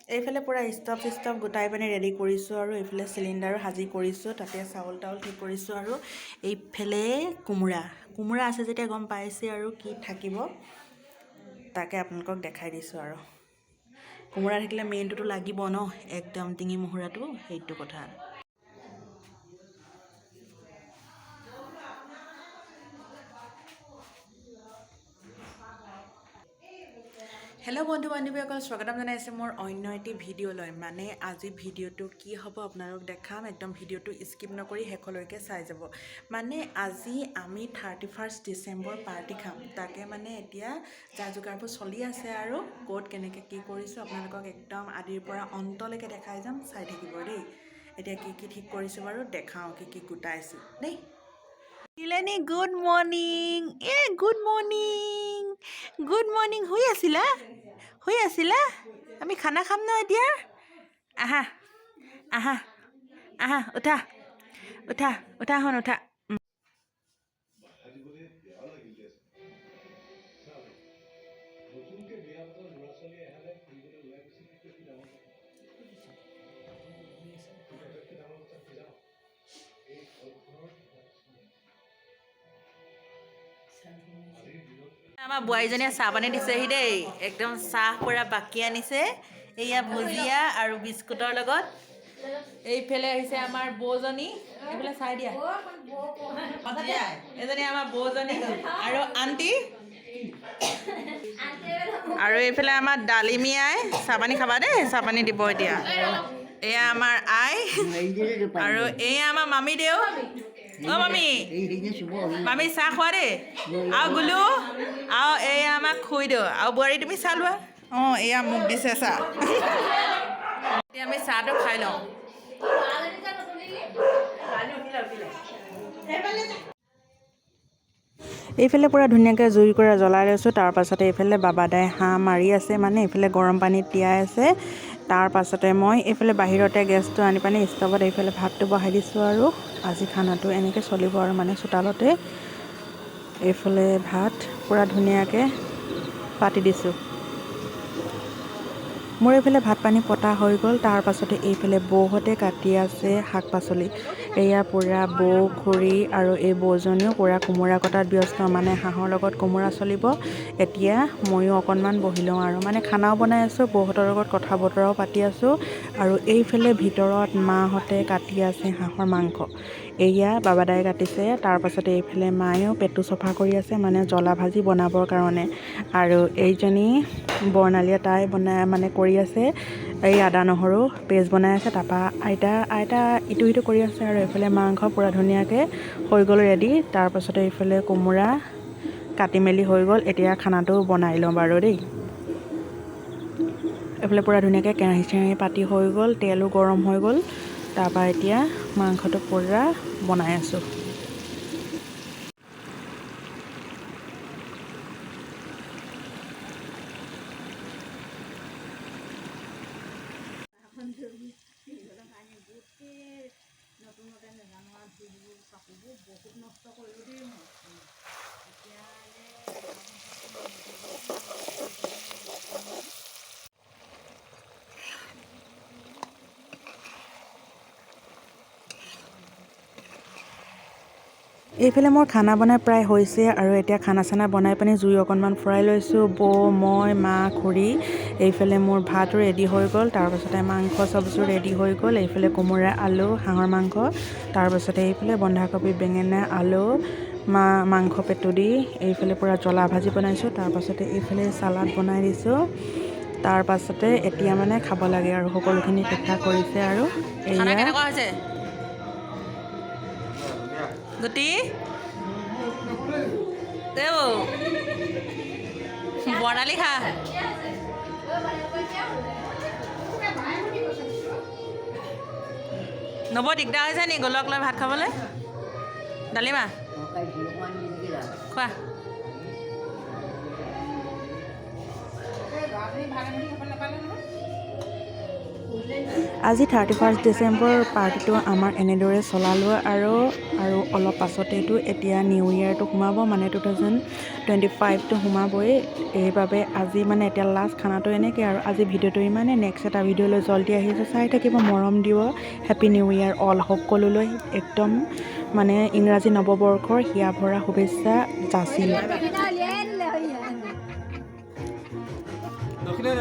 এইফালে পুৰা ষ্টভ গোটাই পানি ৰেডি কৰিছোঁ আৰু এইফালে চিলিণ্ডাৰো সাজি কৰিছোঁ, তাতে চাউল তাউল ঠিক কৰিছোঁ আৰু এইফালে কোমোৰা আছে যেতিয়া গম পাইছে আৰু কি থাকিব তাকে আপোনালোকক দেখাই দিছোঁ আৰু কোমোৰা থাকিলে মেইনটোতো লাগিব ন, একদম টিঙি মুহুৰাটো, সেইটো কথা। হেল্ল' বন্ধু বান্ধৱীসকল, স্বাগতম জনাইছোঁ মোৰ অন্য এটি ভিডিঅ'লৈ। মানে আজি ভিডিঅ'টো কি হ'ব আপোনালোক দেখাম, একদম ভিডিঅ'টো স্কিপ নকৰি শেষলৈকে চাই যাব। মানে আজি আমি 31 ডিচেম্বৰ পাৰ্টি খাম, তাকে মানে এতিয়া যা যোগাৰবোৰ চলি আছে আৰু ক'ত কেনেকৈ কি কৰিছোঁ আপোনালোকক একদম আদিৰ পৰা অন্তলৈকে দেখাই যাম, চাই থাকিব দেই। এতিয়া কি কি ঠিক কৰিছোঁ বাৰু দেখাওঁ, কি কি গোটাইছোঁ দেই। তিলেনী গুড মৰ্ণিং, গুড মৰ্ণিং। শুই আছিলা? আমি খানা খাম ন এতিয়া। আহা আহা আহা, উঠা হন উঠা। আমাৰ বোৱাৰীজনীয়ে চাহ পানী দিছেহি দেই, একদম চাহ পুৰা বাকি আনিছে। এয়া ভুজিয়া আৰু বিস্কুটৰ লগত। এইফালে আহিছে আমাৰ বৌজনী, এইফালে চাই দিয়া, এজনী আমাৰ বৌজনী আৰু আণ্টি, আৰু এইফালে আমাৰ ডালিমী আই। চাহপানী খাবা দেই, চাহপানী দিব এতিয়া। এয়া আমাৰ আই আৰু এয়া আমাৰ মামী দেউ। অ' মামী চাহ খোৱা দেই। আৰু গুলু আৰু এয়া আমাক খুই দিওঁ আৰু বোৱাৰী তুমি চাহ লোৱা। অঁ এয়া মোক দিছে চাহ। এতিয়া আমি চাহটো খাই লওঁ। এইফালে পূৰা ধুনীয়াকৈ জুইকুৰা জ্বলাই লৈছোঁ। তাৰপাছতে এইফালে বাবাদাই হাঁহ মাৰি আছে, মানে এইফালে গৰম পানীত তিয়াই আছে। তাৰপাছতে মই এইফালে বাহিৰতে গেছটো আনি পানি ষ্টভত এইফালে ভাতটো বহাই দিছোঁ আৰু আজি খানাটো এনেকৈ চলিব আৰু মানে চোতালতে। এইফালে ভাত পূৰা ধুনীয়াকৈ পাতি দিছোঁ। মোৰ এইফালে ভাত পানী পতা হৈ গ'ল। তাৰপাছতে এইফালে বৌহঁতে কাটি আছে শাক পাচলি। এয়া পূৰা বৌ, খুৰী আৰু এই বৌজনীও পূৰা কোমোৰা কটাত ব্যস্ত, মানে হাঁহৰ লগত কোমোৰা চলিব। এতিয়া ময়ো অকণমান বহি লওঁ আৰু মানে খানাও বনাই আছোঁ, বৌহঁতৰ লগত কথা বতৰাও পাতি আছোঁ। আৰু এইফালে ভিতৰত মাহঁতে কাটি আছে হাঁহৰ মাংস। এয়া বাবাদাই কাটিছে। তাৰপাছতে এইফালে মায়েও পেটটো চফা কৰি আছে, মানে জ্বলা ভাজি বনাবৰ কাৰণে। আৰু এইজনী বৰ্ণালীয়ে তাই মানে কৰি আছে এই আদা নহৰু পেষ্ট বনাই আছে। তাৰপৰা আইতা ইটো সিটো কৰি আছে আৰু এইফালে মাংস পূৰা ধুনীয়াকৈ হৈ গ'ল ৰেডি। তাৰপাছতে এইফালে কোমোৰা কাটি মেলি হৈ গ'ল। এতিয়া খানাটো বনাই লওঁ বাৰু দেই। এইফালে পূৰা ধুনীয়াকৈ কেৰাহী চেৰাহী পাতি হৈ গ'ল, তেলো গৰম হৈ গ'ল। তাৰপৰা এতিয়া মাংসটো পূৰা বনাই আছোঁ। এইফালে মোৰ খানা বনাই প্ৰায় হৈছে আৰু এতিয়া খানা চানা বনাই পিনি জুই অকণমান ফুৰাই লৈছোঁ। বৌ, মই, মা, খুৰী। এইফালে মোৰ ভাতো ৰেডি হৈ গ'ল। তাৰপাছতে মাংস চব্জিও ৰেডি হৈ গ'ল। এইফালে কোমোৰা, আলু, হাঁহৰ মাংস। তাৰপাছতে এইফালে বন্ধাকবি, বেঙেনা, আলু, মাংস পেটু দি এইফালে পূৰা জ্বলা ভাজি বনাইছোঁ। তাৰপাছতে এইফালে চালাড বনাই দিছোঁ। তাৰপাছতে এতিয়া মানে খাব লাগে আৰু সকলোখিনি ঠিক ঠাক কৰিছে আৰু এয়া গুটি বৰ্ণালী খা। নব দিগদাৰ হৈছে নি গোলক লৈ ভাত খাবলৈ? ডালিমা খোৱা। আজি 31 ডিচেম্বৰ পাৰ্টিটো আমাৰ এনেদৰে চলালোঁ আৰু অলপ পাছতেতো এতিয়া নিউ ইয়েৰটো সোমাব মানে 2025টো সোমাবই এইবাবে আজি মানে এতিয়া লাষ্ট খানাটো এনেকৈ আৰু আজি ভিডিঅ'টো ইমানে নেক্সট এটা ভিডিঅ'লৈ জল্দি আহিছে চাই থাকিব মৰম দিব হেপী নিউ ইয়েৰ অল সকলোলৈ একদম মানে ইংৰাজী নৱবৰ্ষৰ হিয়া ভৰা শুভেচ্ছা যাচিলোঁ দক্ষিণে